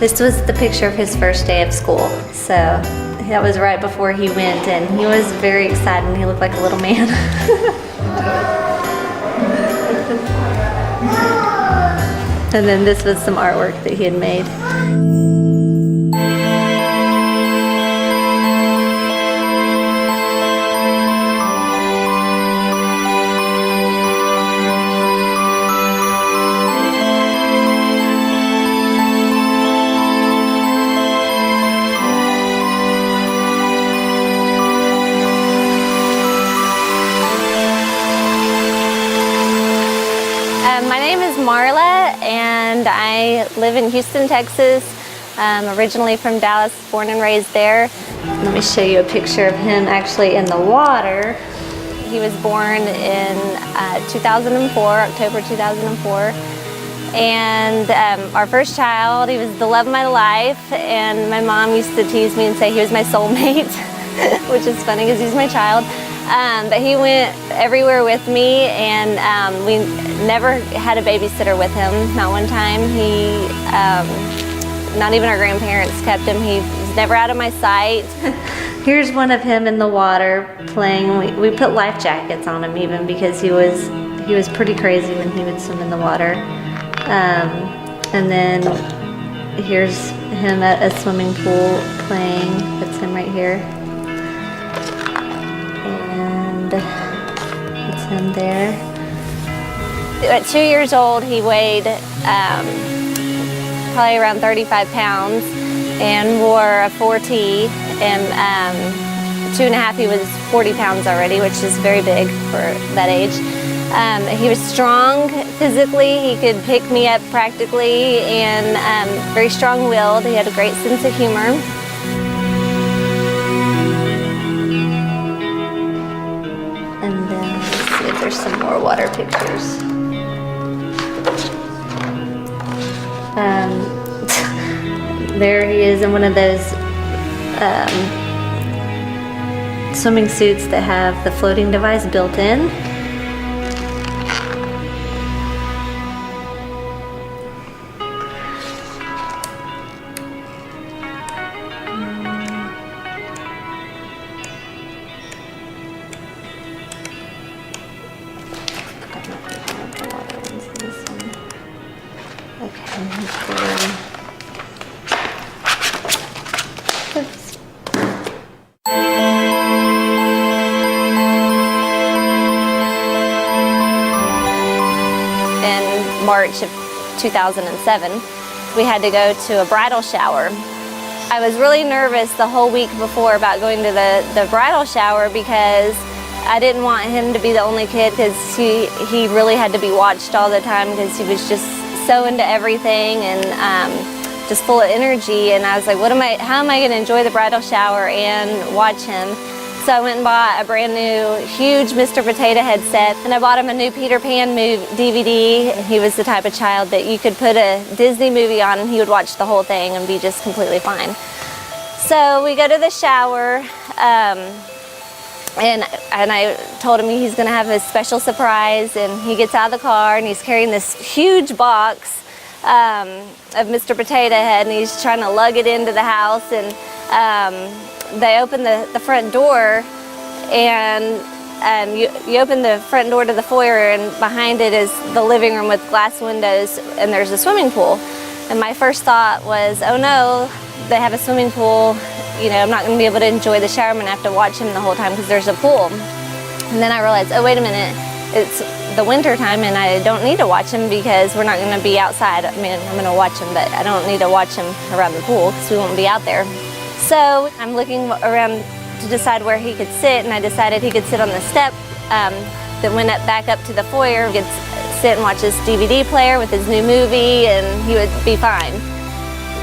This was the picture of his first day of school. So that was right before he went, and he was very excited and he looked like a little man. And then this was some artwork that he had made. My name is Marla, and I live in Houston, Texas. Originally from Dallas, born and raised there. Let me show you a picture of him actually in the water. He was born in 2004, October 2004. And our first child, he was the love of my life, and my mom used to tease me and say he was my soulmate, which is funny because he's my child. But he went everywhere with me, and we never had a babysitter with him, not one time. Not even our grandparents kept him. He was never out of my sight. Here's one of him in the water playing. We put life jackets on him even because he was pretty crazy when he would swim in the water. And then here's him at a swimming pool playing. That's him right here. It's him there. At 2 years old, he weighed probably around 35 pounds and wore a 4T. And 2.5, he was 40 pounds already, which is very big for that age. He was strong physically. He could pick me up practically, and very strong-willed. He had a great sense of humor. And then let's see if there's some more water pictures. There he is in one of those swimming suits that have the floating device built in. In March of 2007, we had to go to a bridal shower. I was really nervous the whole week before about going to the bridal shower because I didn't want him to be the only kid, because he really had to be watched all the time because he was just so into everything and just full of energy. And I was like, how am I going to enjoy the bridal shower and watch him? So I went and bought a brand new huge Mr. Potato Head set, and I bought him a new Peter Pan DVD. He was the type of child that you could put a Disney movie on and he would watch the whole thing and be just completely fine. So we go to the shower, and I told him he's going to have a special surprise, and he gets out of the car and he's carrying this huge box of Mr. Potato Head, and he's trying to lug it into the house. And they open the front door, and you open the front door to the foyer, and behind it is the living room with glass windows, and there's a swimming pool. And my first thought was, oh no, they have a swimming pool. You know, I'm not going to be able to enjoy the shower. I'm going to have to watch him the whole time because there's a pool. And then I realized, oh wait a minute, it's the winter time and I don't need to watch him because we're not going to be outside. I mean, I'm going to watch him, but I don't need to watch him around the pool because we won't be out there. So I'm looking around to decide where he could sit, and I decided he could sit on the step that went back up to the foyer. He could sit and watch his DVD player with his new movie, and he would be fine.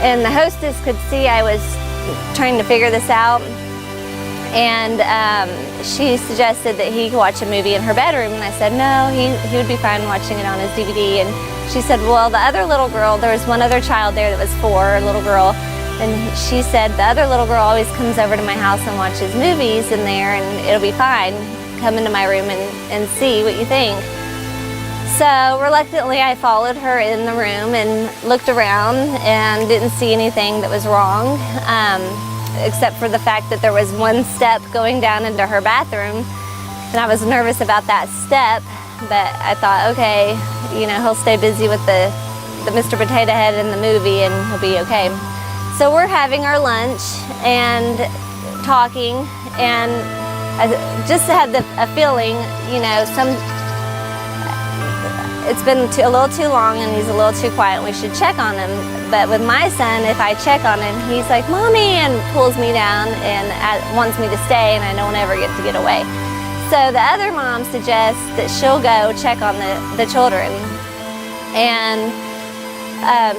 And the hostess could see I was trying to figure this out, and she suggested that he could watch a movie in her bedroom, and I said no, he would be fine watching it on his DVD. And she said, well, the other little girl, there was one other child there that was 4, a little girl, and she said, the other little girl always comes over to my house and watches movies in there, and it'll be fine. Come into my room and see what you think. So reluctantly, I followed her in the room and looked around and didn't see anything that was wrong, except for the fact that there was one step going down into her bathroom, and I was nervous about that step, but I thought, okay, you know, he'll stay busy with the Mr. Potato Head in the movie and he'll be okay. So we're having our lunch and talking, and I just had a feeling, you know, it's been a little too long and he's a little too quiet and we should check on him. But with my son, if I check on him, he's like, "Mommy," and pulls me down and wants me to stay, and I don't ever get to get away. So the other mom suggests that she'll go check on the children. And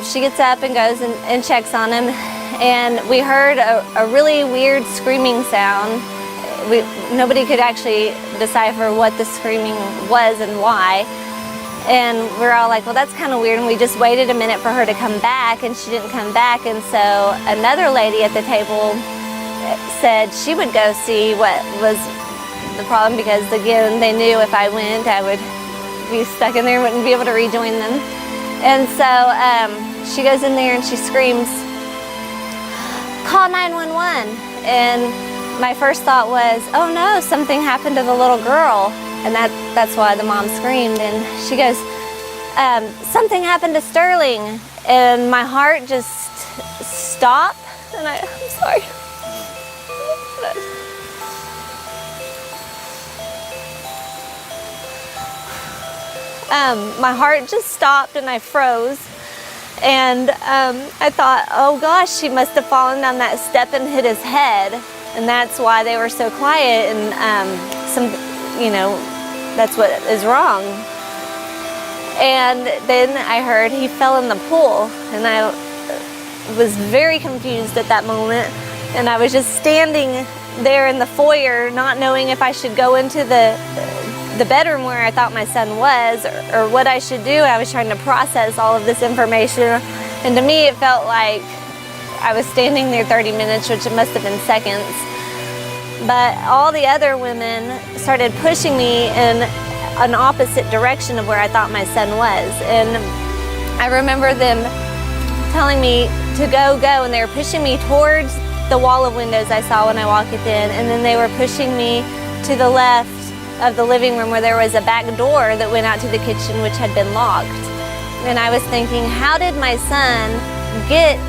she gets up and goes and checks on him. And we heard a really weird screaming sound. Nobody could actually decipher what the screaming was and why. And we're all like, well, that's kind of weird. And we just waited a minute for her to come back, and she didn't come back. And so another lady at the table said she would go see what was the problem, because again, they knew if I went, I would be stuck in there and wouldn't be able to rejoin them. And so she goes in there and she screams, "Call 911. And my first thought was, oh no, something happened to the little girl. And that's why the mom screamed. And she goes, something happened to Sterling. And my heart just stopped. And I'm sorry. My heart just stopped and I froze. And I thought, oh gosh, she must have fallen down that step and hit his head. And that's why they were so quiet. And you know, that's what is wrong. And then I heard he fell in the pool, and I was very confused at that moment. And I was just standing there in the foyer, not knowing if I should go into the bedroom where I thought my son was, or what I should do. I was trying to process all of this information, and to me it felt like I was standing there 30 minutes, which it must have been seconds. But all the other women started pushing me in an opposite direction of where I thought my son was. And I remember them telling me to go, and they were pushing me towards the wall of windows I saw when I walked in, and then they were pushing me to the left of the living room where there was a back door that went out to the kitchen, which had been locked. And I was thinking, how did my son get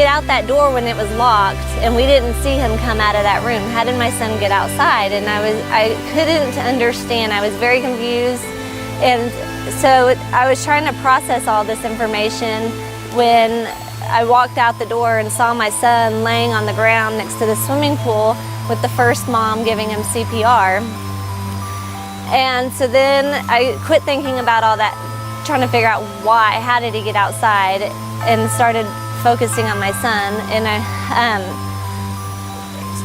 out that door when it was locked and we didn't see him come out of that room? How did my son get outside? And I couldn't understand. I was very confused. And so I was trying to process all this information when I walked out the door and saw my son laying on the ground next to the swimming pool with the first mom giving him CPR. And so then I quit thinking about all that, trying to figure out how did he get outside, and started focusing on my son. And I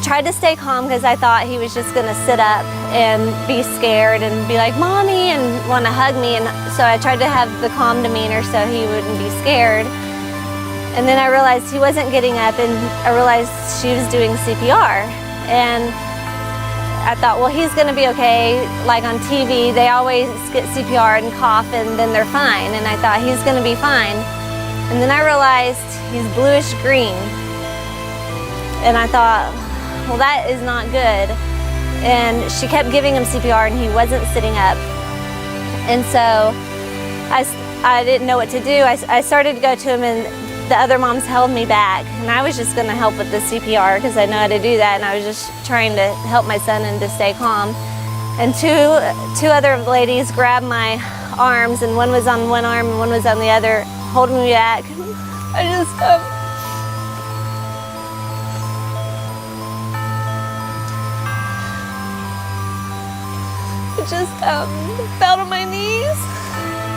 tried to stay calm, because I thought he was just gonna sit up and be scared and be like, "Mommy," and wanna hug me. And so I tried to have the calm demeanor so he wouldn't be scared. And then I realized he wasn't getting up, and I realized she was doing CPR. And I thought, well, he's gonna be okay. Like on TV, they always get CPR and cough and then they're fine. And I thought he's gonna be fine. And then I realized he's bluish green. And I thought, well, that is not good. And she kept giving him CPR and he wasn't sitting up. And so I didn't know what to do. I started to go to him, and the other moms held me back, and I was just going to help with the CPR because I know how to do that, and I was just trying to help my son and to stay calm. And two other ladies grabbed my arms, and one was on one arm and one was on the other, holding me back. I just fell to my knees.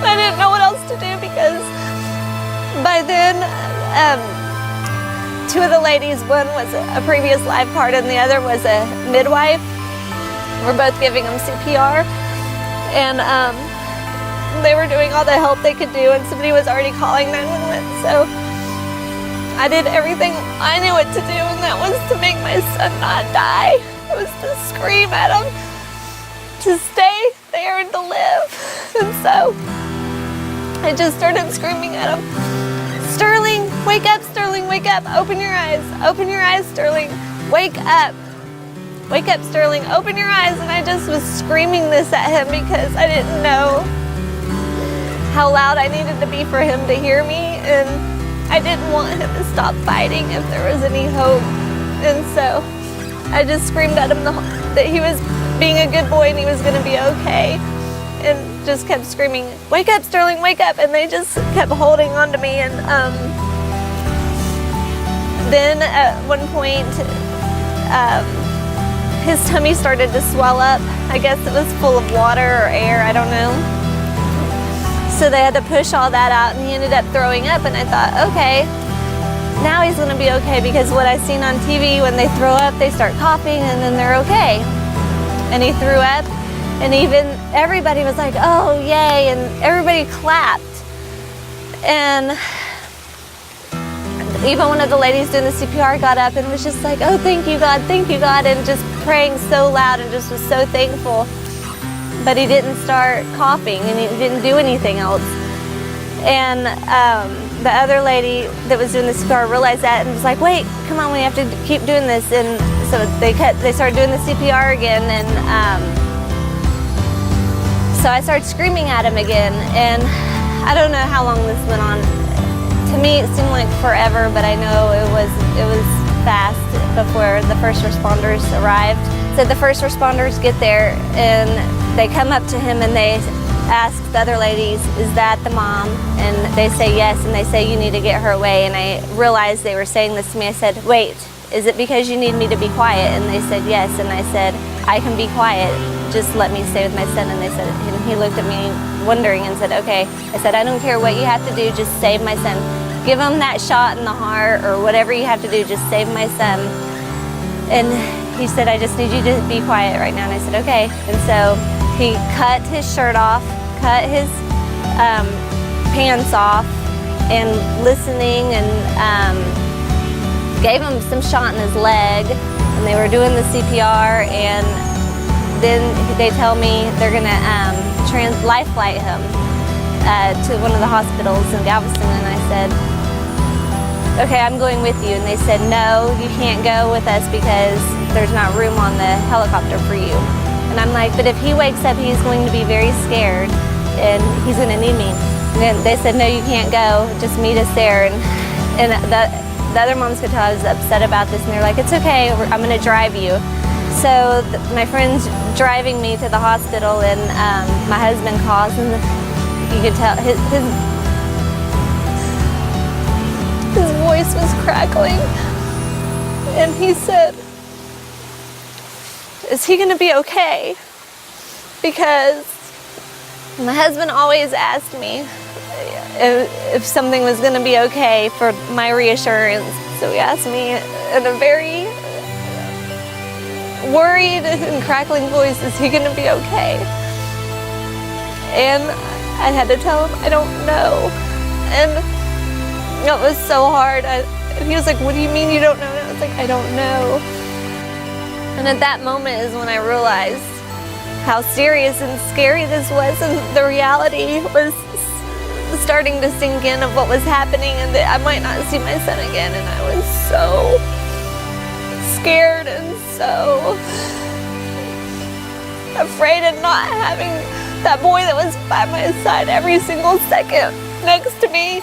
I didn't know what else to do, because by then, two of the ladies, one was a previous lifeguard and the other was a midwife. We're both giving them CPR, and they were doing all the help they could do, and somebody was already calling 911. So I did everything I knew what to do, and that was to make my son not die. It was to scream at him to stay there and to live. And so I just started screaming at him, "Sterling, wake up, Sterling, wake up, open your eyes, Sterling, wake up. Wake up, Sterling, open your eyes." And I just was screaming this at him because I didn't know how loud I needed to be for him to hear me, and I didn't want him to stop fighting if there was any hope. And so I just screamed at him that he was being a good boy and he was gonna be okay, and just kept screaming, "Wake up, Sterling, wake up." And they just kept holding on to me. And then at one point, his tummy started to swell up. I guess it was full of water or air, I don't know. So they had to push all that out, and he ended up throwing up. And I thought, okay, now he's gonna be okay, because what I've seen on TV, when they throw up, they start coughing and then they're okay. And he threw up, and even everybody was like, "Oh, yay," and everybody clapped. And even one of the ladies doing the CPR got up and was just like, "Oh, thank you, God, and just praying so loud and just was so thankful. But he didn't start coughing, and he didn't do anything else. And the other lady that was doing the CPR realized that and was like, "Wait, come on, we have to keep doing this." And so they started doing the CPR again, and so I started screaming at him again. And I don't know how long this went on. To me, it seemed like forever, but I know it was fast before the first responders arrived. So the first responders get there, and they come up to him and they ask the other ladies, "Is that the mom?" And they say yes, and they say, "You need to get her away." And I realized they were saying this to me. I said, "Wait, is it because you need me to be quiet?" And they said yes. And I said, "I can be quiet, just let me stay with my son." And they said, and he looked at me wondering and said, "Okay." I said, "I don't care what you have to do, just save my son. Give him that shot in the heart, or whatever you have to do, just save my son." And he said, "I just need you to be quiet right now." And I said, "Okay." And so he cut his shirt off, cut his pants off, and listening, and gave him some shot in his leg. And they were doing the CPR, and then they tell me they're gonna life flight him to one of the hospitals in Galveston. And I said, "Okay, I'm going with you." And they said, "No, you can't go with us because there's not room on the helicopter for you." And I'm like, "But if he wakes up, he's going to be very scared and he's going to need me." And then they said, "No, you can't go, just meet us there." And the other moms could tell I was upset about this, and they're like, "It's okay, I'm going to drive you." So my friend's driving me to the hospital, and my husband calls, and you could tell his voice was crackling, and he said, "Is he gonna be okay?" Because my husband always asked me if something was gonna be okay for my reassurance. So he asked me in a very worried and crackling voice, "Is he gonna be okay?" And I had to tell him, "I don't know." And it was so hard. And he was like, "What do you mean you don't know?" And I was like, "I don't know." And at that moment is when I realized how serious and scary this was, and the reality was starting to sink in of what was happening, and that I might not see my son again. And I was so scared and so afraid of not having that boy that was by my side every single second next to me.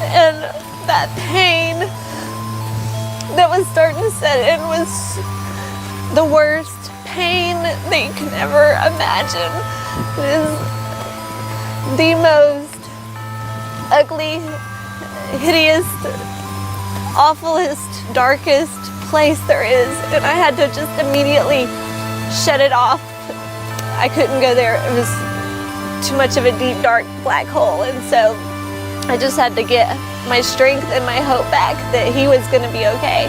And that pain that was starting to set in was the worst pain that you can ever imagine. It is the most ugly, hideous, awfulest, darkest place there is. And I had to just immediately shut it off. I couldn't go there. It was too much of a deep, dark, black hole. And so I just had to get my strength and my hope back that he was going to be okay.